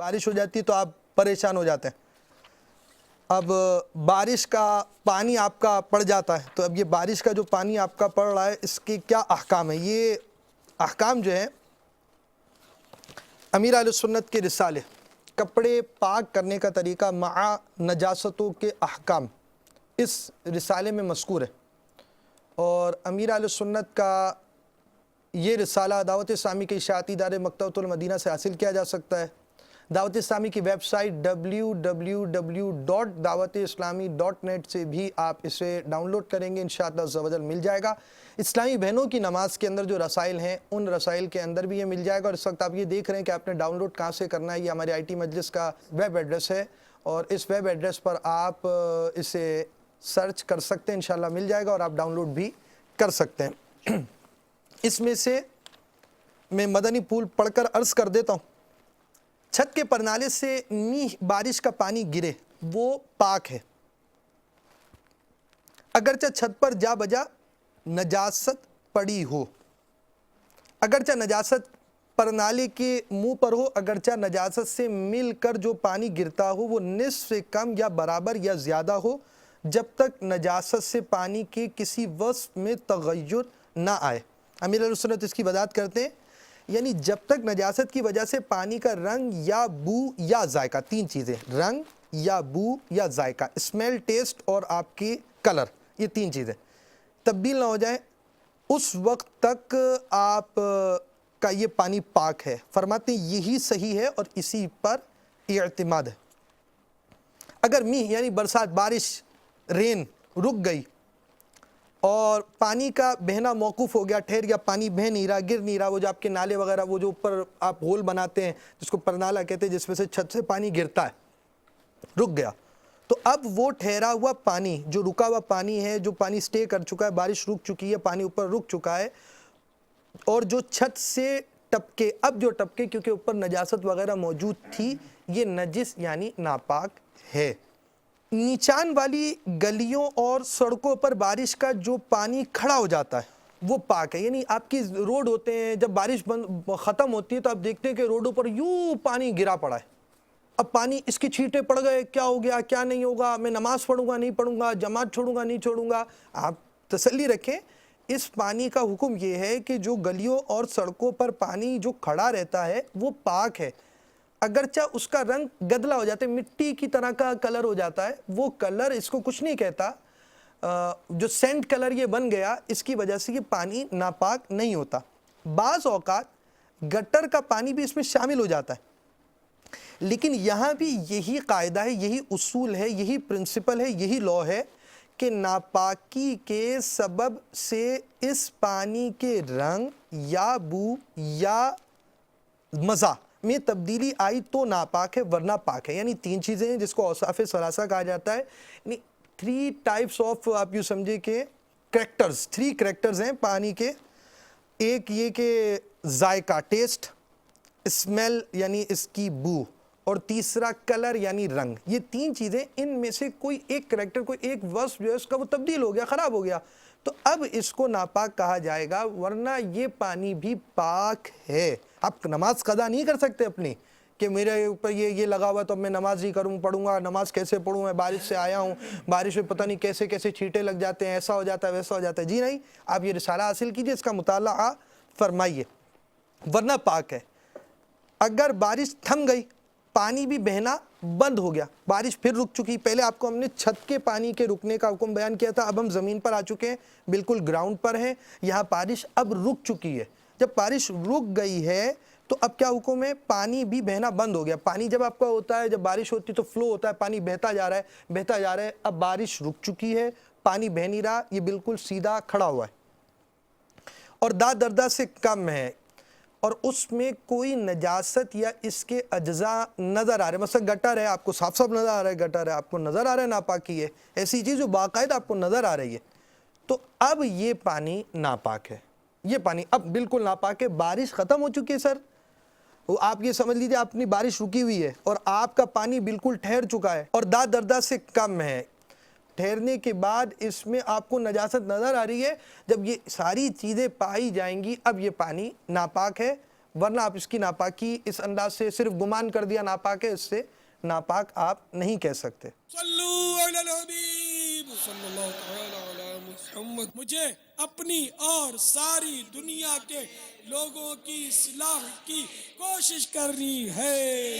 بارش ہو جاتی ہے تو آپ پریشان ہو جاتے ہیں. اب بارش کا پانی آپ کا پڑ جاتا ہے، تو اب یہ بارش کا جو پانی آپ کا پڑ رہا ہے اس کے کیا احکام ہیں؟ یہ احکام جو ہیں امیر اہل سنت کے رسالے کپڑے پاک کرنے کا طریقہ مع نجاستوں کے احکام اس رسالے میں مذکور ہے. اور امیر اہل سنت کا یہ رسالہ دعوت اسلامی کے اشاعتی ادارے مکتبۃ المدینہ سے حاصل کیا جا سکتا ہے. دعوت اسلامی کی ویب سائٹ www.dawat-islami.net سے بھی آپ اسے ڈاؤن لوڈ کریں گے، انشاءاللہ عز و جل مل جائے گا. اسلامی بہنوں کی نماز کے اندر جو رسائل ہیں ان رسائل کے اندر بھی یہ مل جائے گا. اور اس وقت آپ یہ دیکھ رہے ہیں کہ آپ نے ڈاؤن لوڈ کہاں سے کرنا ہے. یہ ہمارے آئی ٹی مجلس کا ویب ایڈریس ہے اور اس ویب ایڈریس پر آپ اسے سرچ کر سکتے ہیں، انشاءاللہ مل جائے گا اور آپ ڈاؤن لوڈ بھی کر سکتے ہیں. اس میں سے میں مدنی پھول پڑھ کر عرض کر دیتا ہوں. چھت کے پرنالے سے بارش کا پانی گرے وہ پاک ہے، اگرچہ چھت پر جا بجا نجاست پڑی ہو. اگرچہ نجاست پرنالے کے منہ پر ہو، اگرچہ نجاست سے مل کر جو پانی گرتا ہو وہ نصف سے کم یا برابر یا زیادہ ہو، جب تک نجاست سے پانی کے کسی وصف میں تغیر نہ آئے. امیر اہل سنت اس کی وضاحت کرتے ہیں، یعنی جب تک نجاست کی وجہ سے پانی کا رنگ یا بو یا ذائقہ، تین چیزیں، رنگ یا بو یا ذائقہ، اسمیل، ٹیسٹ اور آپ کی کلر، یہ تین چیزیں تبدیل نہ ہو جائیں، اس وقت تک آپ کا یہ پانی پاک ہے. فرماتے ہیں یہی صحیح ہے اور اسی پر اعتماد ہے. اگر میہ یعنی برسات، بارش، رین رک گئی اور پانی کا بہنا موقوف ہو گیا، ٹھہر گیا، پانی بہہ نہیں رہا، گر نہیں رہا، وہ جو آپ کے نالے وغیرہ، وہ جو اوپر آپ ہول بناتے ہیں جس کو پرنالا کہتے ہیں، جس میں سے چھت سے پانی گرتا ہے، رک گیا، تو اب وہ ٹھہرا ہوا پانی، جو رکا ہوا پانی ہے، جو پانی سٹے کر چکا ہے، بارش رک چکی ہے، پانی اوپر رک چکا ہے، اور جو چھت سے ٹپکے، اب جو ٹپکے کیونکہ اوپر نجاست وغیرہ موجود تھی، یہ نجس یعنی ناپاک ہے. نیچان والی گلیوں اور سڑکوں پر بارش کا جو پانی کھڑا ہو جاتا ہے وہ پاک ہے. یعنی آپ کی روڈ ہوتے ہیں، جب بارش ختم ہوتی ہے تو آپ دیکھتے ہیں کہ روڈوں پر یوں پانی گرا پڑا ہے. اب پانی اس کی چھینٹیں پڑ گئے، کیا ہو گیا، کیا نہیں ہوگا، میں نماز پڑھوں گا نہیں پڑھوں گا، جماعت چھوڑوں گا نہیں چھوڑوں گا. آپ تسلی رکھیں، اس پانی کا حکم یہ ہے کہ جو گلیوں اور سڑکوں پر پانی جو کھڑا رہتا ہے وہ پاک ہے، اگرچہ اس کا رنگ گدلا ہو جاتا ہے، مٹی کی طرح کا کلر ہو جاتا ہے، وہ کلر اس کو کچھ نہیں کہتا. جو سینٹ کلر یہ بن گیا، اس کی وجہ سے یہ پانی ناپاک نہیں ہوتا. بعض اوقات گٹر کا پانی بھی اس میں شامل ہو جاتا ہے، لیکن یہاں بھی یہی قاعدہ ہے، یہی اصول ہے، یہی پرنسپل ہے، یہی لاء ہے کہ ناپاکی کے سبب سے اس پانی کے رنگ یا بو یا مزہ میں تبدیلی آئی تو ناپاک ہے، ورنہ پاک ہے. یعنی تین چیزیں ہیں جس کو اوصاف ثلاثہ کہا جاتا ہے. یعنی 3 ٹائپس آف، آپ یوں سمجھے کہ کریکٹرز، 3 کریکٹرز ہیں پانی کے. ایک یہ کہ ذائقہ، ٹیسٹ، اسمیل یعنی اس کی بو، اور تیسرا کلر یعنی رنگ. یہ تین چیزیں، ان میں سے کوئی ایک کریکٹر، کوئی ایک وصف جو ہے اس کا وہ تبدیل ہو گیا، خراب ہو گیا، تو اب اس کو ناپاک کہا جائے گا، ورنہ یہ پانی بھی پاک ہے. آپ نماز قضا نہیں کر سکتے اپنی کہ میرے اوپر یہ لگا ہوا تو اب میں نماز ہی پڑھوں گا، نماز کیسے پڑھوں، میں بارش سے آیا ہوں، بارش میں پتہ نہیں کیسے کیسے چھینٹے لگ جاتے ہیں، ایسا ہو جاتا ہے ویسا ہو جاتا ہے. جی نہیں، آپ یہ رسالہ حاصل کیجئے، اس کا مطالعہ فرمائیے، ورنہ پاک ہے. اگر بارش تھم گئی، پانی بھی بہنا بند ہو گیا، بارش پھر رک چکی، پہلے آپ کو ہم نے چھت کے پانی کے رکنے کا حکم بیان کیا تھا، اب ہم زمین پر آ چکے ہیں، بالکل گراؤنڈ پر ہیں، یہاں بارش اب رک چکی ہے. جب بارش رک گئی ہے تو اب کیا حکم ہے؟ پانی بھی بہنا بند ہو گیا. پانی جب آپ کا ہوتا ہے، جب بارش ہوتی ہے تو فلو ہوتا ہے، پانی بہتا جا رہا ہے بہتا جا رہا ہے. اب بارش رک چکی ہے، پانی بہ نہیں رہا، یہ بالکل سیدھا کھڑا ہوا ہے اور داد دردہ سے کم ہے، اور اس میں کوئی نجاست یا اس کے اجزاء نظر آ رہے ہیں. مثلا گٹر ہے، آپ کو صاف صاف نظر آ رہا ہے، گٹر ہے، آپ کو نظر آ رہا ہے ناپاکی ہے، ایسی چیز جو باقاعدہ آپ کو نظر آ رہی ہے، تو اب یہ پانی ناپاک ہے. یہ پانی اب بالکل ناپاک ہے. بارش ختم ہو چکی ہے سر، آپ یہ سمجھ لیجئے اپنی بارش رکی ہوئی ہے اور آپ کا پانی بالکل ٹھہر چکا ہے اور داد دردہ سے کم ہے. ٹھہرنے کے بعد اس میں آپ کو نجاست نظر آ رہی ہے. جب یہ ساری چیزیں پائی جائیں گی، اب یہ پانی ناپاک ہے، ورنہ آپ اس کی ناپاکی اس انداز سے صرف گمان کر دیا ناپاک ہے، اس سے ناپاک آپ نہیں کہہ سکتے۔ صلو علی الحبیب صلی اللہ تعالی علی محمد۔ مجھے اپنی اور ساری دنیا کے لوگوں کی اصلاح کی کوشش کرنی ہے۔